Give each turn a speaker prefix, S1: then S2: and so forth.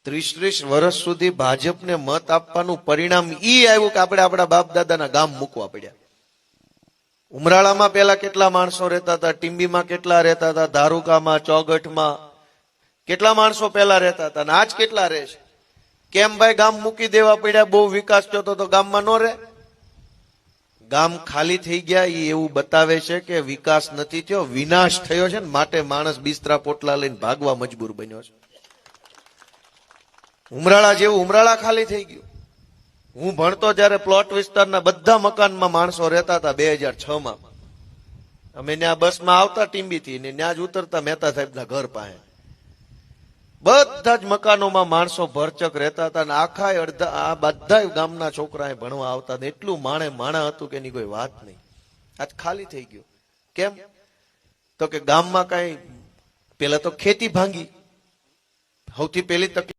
S1: 30 વર્ષ સુધી ભાજપને મત આપવાનું પરિણામ ઈ આવ્યું કે આપણે આપણા બાપ દાદાના ગામ મૂકવા પડ્યા. ઉમરાળામાં પેલા કેટલા માણસો રહેતા હતા, ટીંબીમાં કેટલા રહેતા હતા, ધારુકામાં, ચોગઠમાં કેટલા માણસો પેલા રહેતા હતા, અને આજ કેટલા રહે છે? કેમ ભાઈ ગામ મૂકી દેવા પડ્યા? બહુ વિકાસ થયો તો ગામમાં ન રહે? ગામ ખાલી થઈ ગયા એ એવું બતાવે છે કે વિકાસ નથી થયો, વિનાશ થયો છે ને માટે માણસ બિસ્તરા પોટલા લઈને ભાગવા મજબૂર બન્યો છે. ઉમરાળા જેવું ઉમરાળા ખાલી થઈ ગયું. હું ભણતો જયારે પ્લોટ વિસ્તારના બધા મકાનમાં માણસો રહેતા હતા 2006માં. અમે ત્યાં બસમાં આવતા ટીંબીથી ને ત્યાં જ ઉતરતા મહેતા સાહેબના ઘર પાસે. બધા જ મકાનોમાં માણસો ભરચક રહેતા હતા અને આખા અડધા આ બધા ગામના છોકરા ભણવા આવતા. એટલું માણા હતું કે એની કોઈ વાત નહીં. આજ ખાલી થઈ ગયું. કેમ? તો કે ગામમાં કઈ પેલા તો ખેતી ભાંગી. સૌથી પહેલી તકલીફ